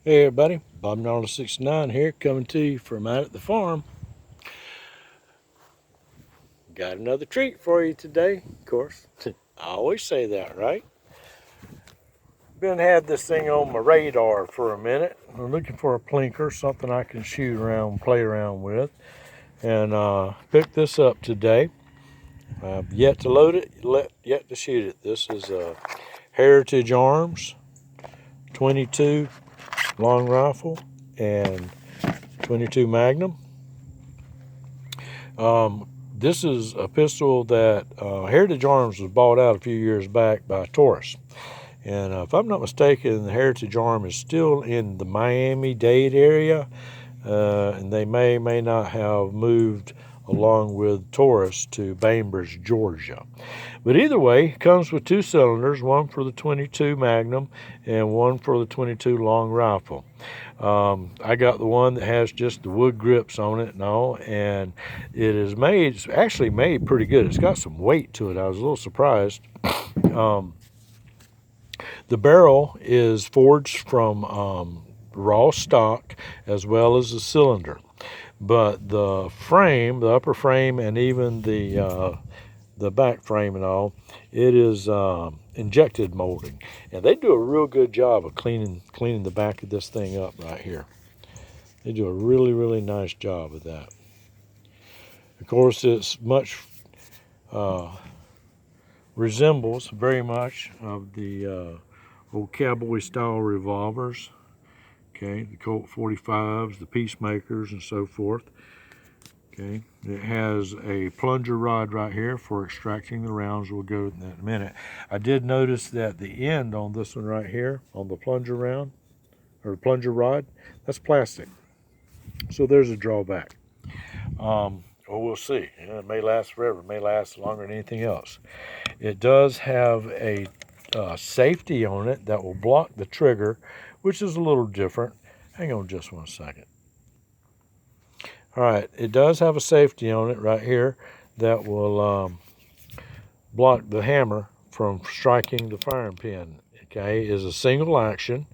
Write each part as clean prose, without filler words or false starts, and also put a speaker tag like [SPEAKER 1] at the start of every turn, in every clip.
[SPEAKER 1] Hey everybody, Bob Gnarly 69 here, coming to you from out at the farm. Got another treat for you today, of course. I always say that, right? Had this thing on my radar for a minute. I'm looking for a plinker, something I can shoot around, play around with, and picked this up today. I've yet to load it, yet to shoot it. This is a Heritage Arms 22 long rifle and 22 Magnum. This is a pistol that Heritage Arms was bought out a few years back by Taurus. And if I'm not mistaken, the Heritage Arm is still in the Miami-Dade area, and they may not have moved along with Taurus to Bainbridge, Georgia. But either way, it comes with two cylinders, one for the 22 Magnum and one for the 22 long rifle. I got the one that has just the wood grips on it and all, and it's actually made pretty good. It's got some weight to it. I was a little surprised. The barrel is forged from raw stock as well as the cylinder, but the frame, the upper frame, and even the back frame and all, it is injected molding, and they do a real good job of cleaning the back of this thing up right here. They do a really nice job of that. Of course, it's much resembles very much of the old cowboy style revolvers. Okay, the Colt 45s, the Peacemakers, and so forth. Okay, it has a plunger rod right here for extracting the rounds. We'll go in that in a minute. I did notice that the end on this one right here, on the plunger round, or plunger rod, that's plastic. So there's a drawback. Well, we'll see. It may last forever. It may last longer than anything else. It does have a safety on it that will block the trigger, which is a little different. Hang on just one second. All right, it does have a safety on it right here that will block the hammer from striking the firing pin. Okay, is a single action,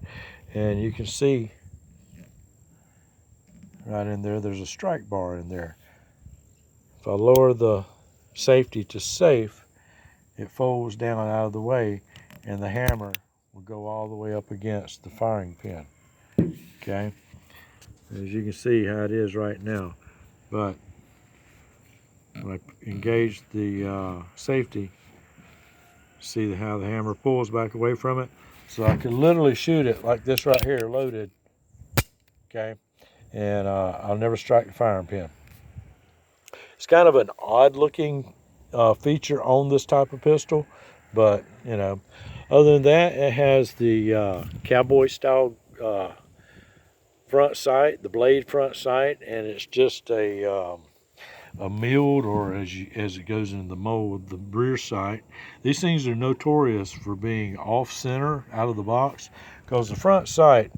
[SPEAKER 1] and you can see right in there, there's a strike bar in there. If I lower the safety to safe, it folds down out of the way, and the hammer will go all the way up against the firing pin. Okay, as you can see how it is right now. But when I engage the safety, see how the hammer pulls back away from it. So I can literally shoot it like this right here, loaded. Okay, and I'll never strike the firing pin. It's kind of an odd looking feature on this type of pistol, but you know, other than that, it has the cowboy style front sight, the blade front sight, and it's just a milled, or as it goes into the mold, the rear sight. These things are notorious for being off center out of the box, because the front sight,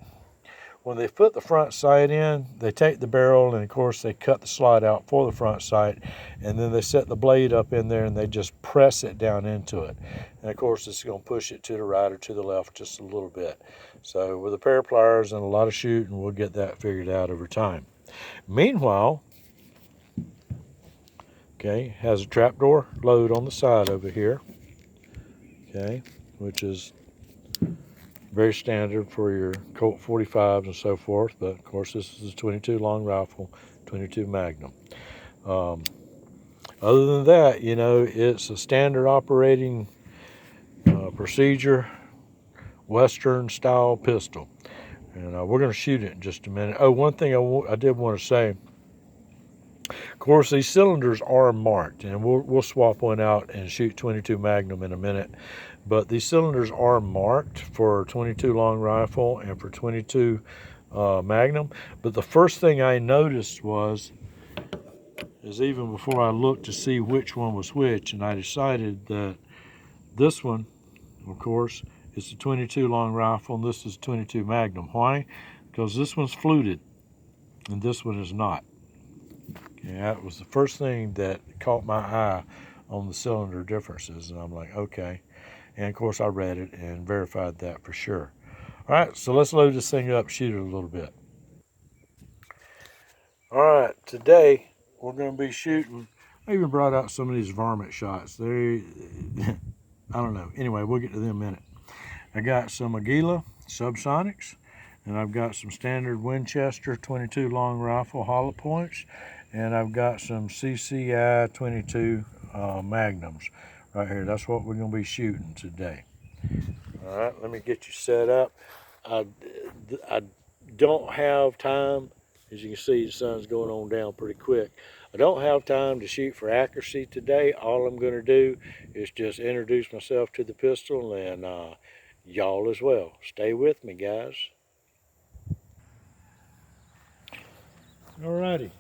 [SPEAKER 1] when they put the front sight in, they take the barrel and of course they cut the slot out for the front sight, and then they set the blade up in there and they just press it down into it. And of course it's going to push it to the right or to the left just a little bit. So with a pair of pliers and a lot of shooting, we'll get that figured out over time. Meanwhile, okay, has a trapdoor load on the side over here, okay, which is very standard for your Colt 45s and so forth, but of course this is a 22 long rifle, 22 Magnum. Other than that, you know, it's a standard operating procedure, Western style pistol. And we're going to shoot it in just a minute. Oh, one thing I did want to say, of course, these cylinders are marked, and we'll swap one out and shoot 22 Magnum in a minute. But these cylinders are marked for 22 long rifle and for 22 Magnum. But the first thing I noticed is even before I looked to see which one was which, and I decided that this one, of course, is the 22 long rifle, and this is 22 Magnum. Why? Because this one's fluted, and this one is not. Yeah, that was the first thing that caught my eye on the cylinder differences, and I'm like, okay. And of course I read it and verified that for sure. All right, so let's load this thing up, shoot it a little bit. All right, today we're going to be shooting. I even brought out some of these varmint shots. They, I don't know. Anyway, we'll get to them in a minute. I got some Aguila subsonics, and I've got some standard Winchester 22 long rifle hollow points, and I've got some CCI 22 magnums right here. That's what we're going to be shooting today. All right, let me get you set up. I don't have time. As you can see, the sun's going on down pretty quick. I don't have time to shoot for accuracy today. All I'm going to do is just introduce myself to the pistol and y'all as well. Stay with me, guys. Alrighty.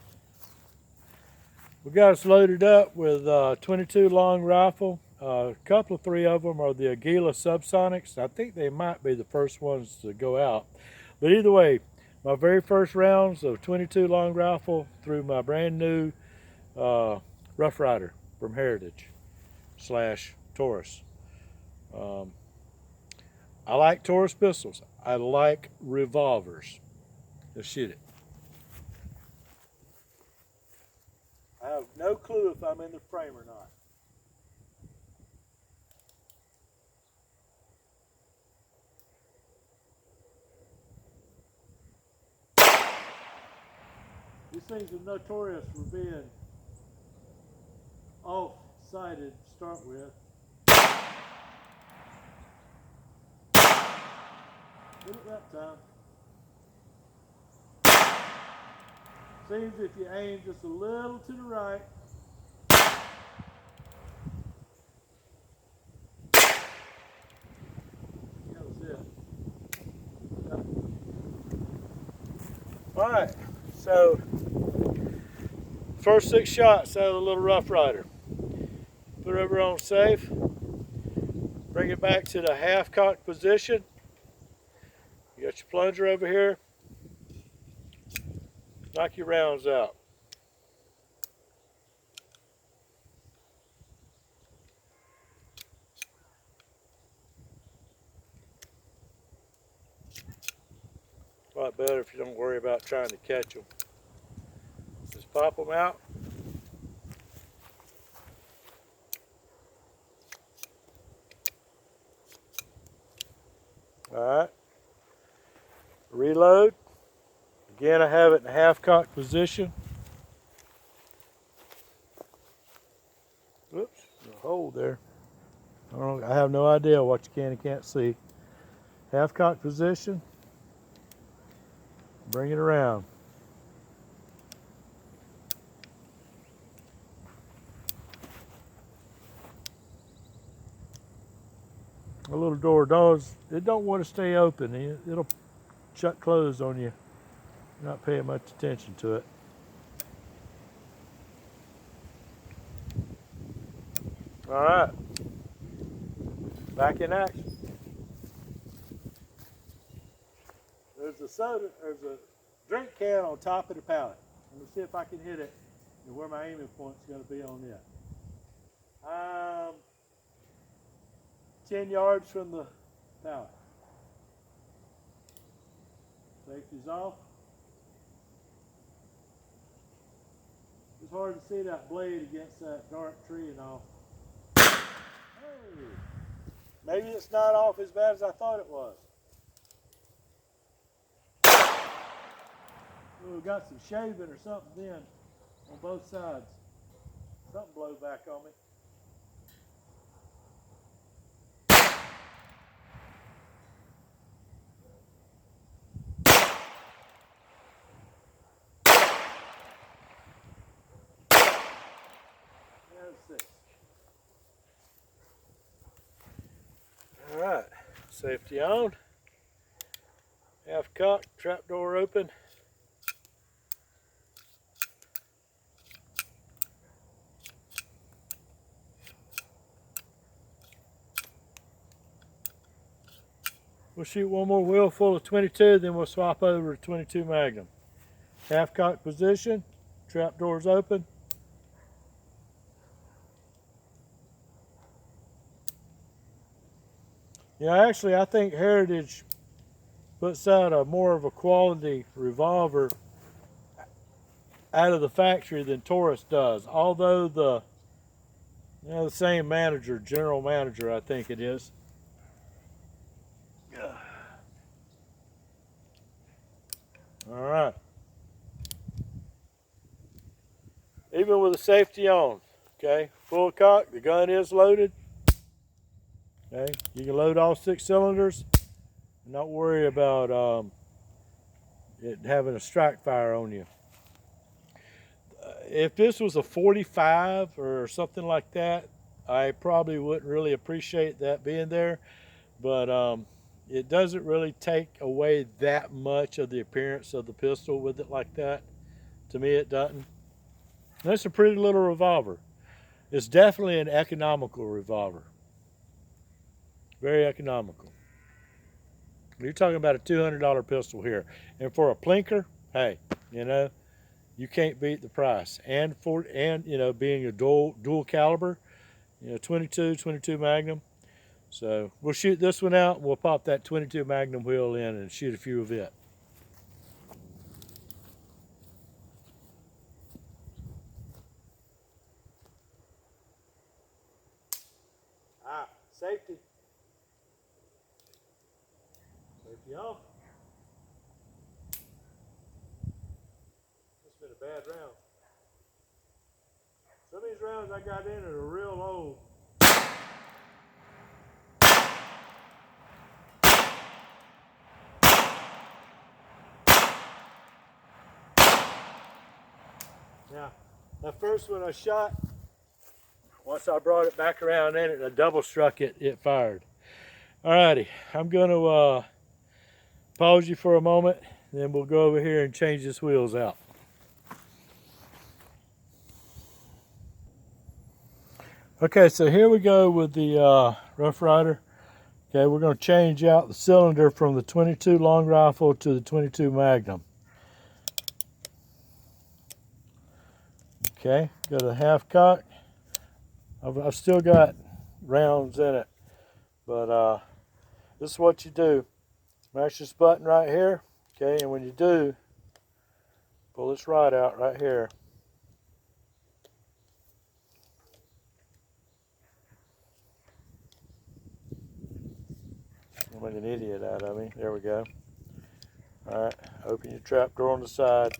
[SPEAKER 1] We got us loaded up with 22 long rifle. A couple of three of them are the Aguila subsonics. I think they might be the first ones to go out. But either way, my very first rounds of 22 long rifle through my brand new Rough Rider from Heritage / Taurus. I like Taurus pistols. I like revolvers. Let's shoot it. I have no clue if I'm in the frame or not. These things are notorious for being off-sighted to start with. Hit it that time. Seems if you aim just a little to the right. That was it. Yep. All right, so first 6 shots out of the little Rough Rider. Put it over on safe. Bring it back to the half-cocked position. You got your plunger over here. Knock your rounds out. A lot better if you don't worry about trying to catch them. Just pop them out. All right. Reload. Again, I have it in a half-cocked position. Oops, there's a hole there. I have no idea what you can and can't see. Half-cocked position. Bring it around. A little door does, it don't want to stay open. It'll shut closed on you. You're not paying much attention to it. All right, back in action. There's a drink can on top of the pallet. Let me see if I can hit it and where my aiming point's going to be on it. 10 yards from the pallet. Safety's off. It's hard to see that blade against that dark tree and all. Hey, maybe it's not off as bad as I thought it was. Ooh, got some shaving or something then on both sides. Something blew back on me. There's 6. All right, safety on. Half cocked, trap door open. We'll shoot one more wheel full of 22, then we'll swap over to 22 Magnum. Half cocked position, trap doors open. Yeah, actually, I think Heritage puts out a more of a quality revolver out of the factory than Taurus does. Although the same manager, general manager, I think it is. All right. Even with the safety on, okay, full cock, the gun is loaded. Okay, you can load all 6 cylinders. Not worry about it having a strike fire on you. If this was a 45 or something like that, I probably wouldn't really appreciate that being there, but it doesn't really take away that much of the appearance of the pistol with it like that. To me, it doesn't. That's a pretty little revolver. It's definitely an economical revolver. Very economical. You're talking about a $200 pistol here. And for a Plinker, hey, you know, you can't beat the price. And you know, being a dual caliber, you know, 22 Magnum. So we'll shoot this one out and we'll pop that 22 Magnum wheel in and shoot a few of it. Safety. Safety off. It's been a bad round. Some of these rounds I got in are real old. Now, that first one I shot, once I brought it back around in it and I double struck it, it fired. Alrighty, I'm going to pause you for a moment, then we'll go over here and change this wheels out. Okay, so here we go with the Rough Rider. Okay, we're going to change out the cylinder from the 22 long rifle to the 22 Magnum. Okay, go to the half cock. I've still got rounds in it, but this is what you do. Mash this button right here, okay, and when you do, pull this rod out right here. I'm like an idiot out of me. There we go. All right, open your trap door on the side,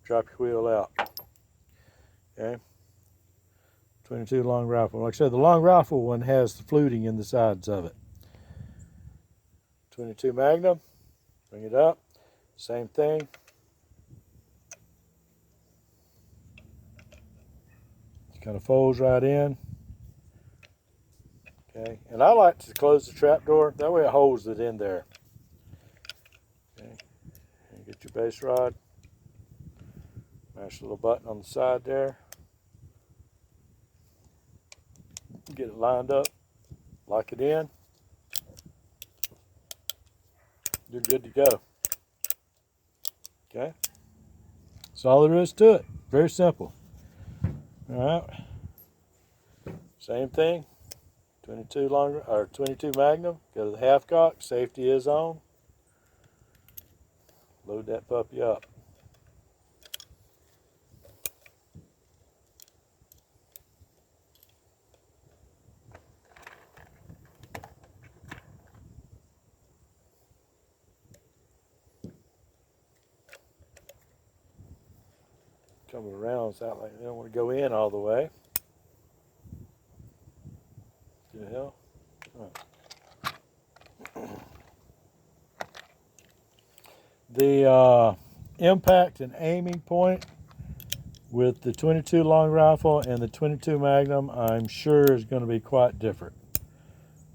[SPEAKER 1] drop your wheel out. Okay. 22 long rifle. Like I said, the long rifle one has the fluting in the sides of it. 22 Magnum, bring it up, same thing. It kind of folds right in. Okay, and I like to close the trap door, that way it holds it in there. Okay, and get your base rod, mash the little button on the side there. Get it lined up, lock it in, you're good to go. Okay, that's all there is to it. Very simple. All right, same thing. 22 Magnum. Go to the half cock. Safety is on. Load that puppy up. Coming around out like they don't want to go in all the way. What the hell? Oh. The impact and aiming point with the 22 long rifle and the 22 Magnum, I'm sure is going to be quite different.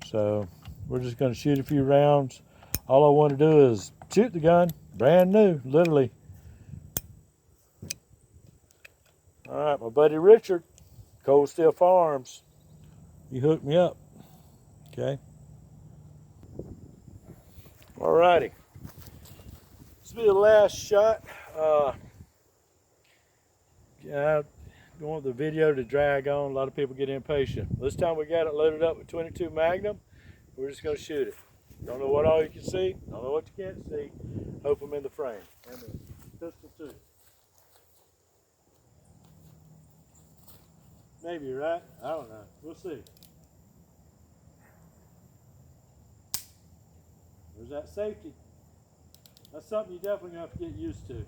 [SPEAKER 1] So we're just going to shoot a few rounds. All I want to do is shoot the gun, brand new, literally. All right, my buddy Richard, Cold Steel Farms, he hooked me up. Okay. All righty. This will be the last shot. I don't want the video to drag on. A lot of people get impatient. This time we got it loaded up with 22 Magnum. We're just going to shoot it. Don't know what all you can see. Don't know what you can't see. Hope I'm in the frame. And the pistol too. Maybe, right? I don't know. We'll see. There's that safety. That's something you definitely have to get used to.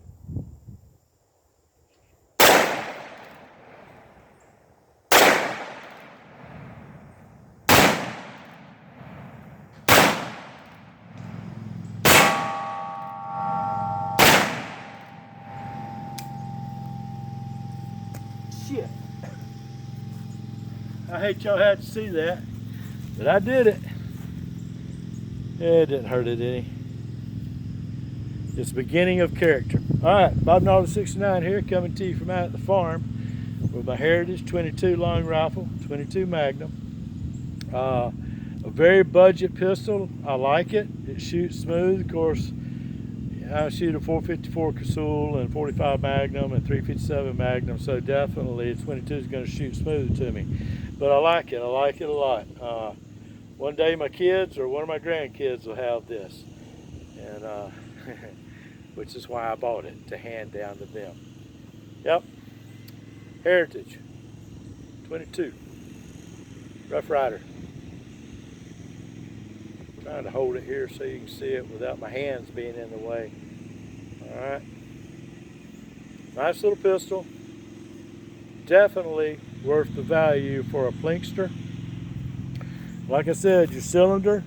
[SPEAKER 1] Shit. I hate y'all had to see that, but I did it. It didn't hurt it any. It's the beginning of character. All right, Bob Naughton 69 here, coming to you from out at the farm with my Heritage 22 long rifle, 22 Magnum. A very budget pistol. I like it. It shoots smooth. Of course, I shoot a 454 Casull and 45 Magnum and 357 Magnum, so definitely 22 is going to shoot smooth to me. But I like it. I like it a lot. One day my kids or one of my grandkids will have this, and which is why I bought it, to hand down to them. Yep, Heritage 22 Rough Rider. Trying to hold it here so you can see it without my hands being in the way. All right, nice little pistol. Definitely worth the value for a Plinkster. Like I said, your cylinder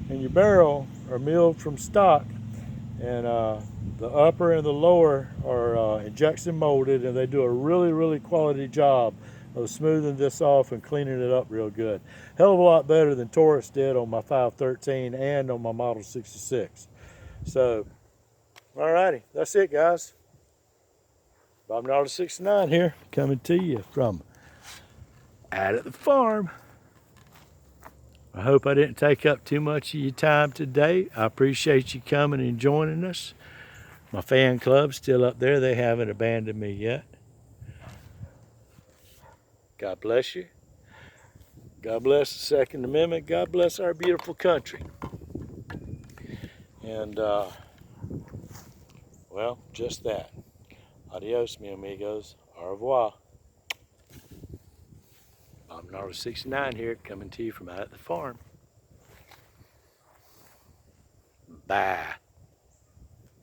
[SPEAKER 1] and your barrel are milled from stock, and the upper and the lower are injection molded, and they do a really quality job of smoothing this off and cleaning it up real good. Hell of a lot better than Taurus did on my 513 and on my Model 66. So, alrighty, that's it, guys. Bob Naughton 69 here, coming to you from out at the farm. I hope I didn't take up too much of your time today. I appreciate you coming and joining us. My fan club's still up there. They haven't abandoned me yet. God bless you. God bless the Second Amendment. God bless our beautiful country. And, well, just that. Adios, mi amigos. Au revoir. Bob Naughton 69 here, coming to you from out at the farm. Bye.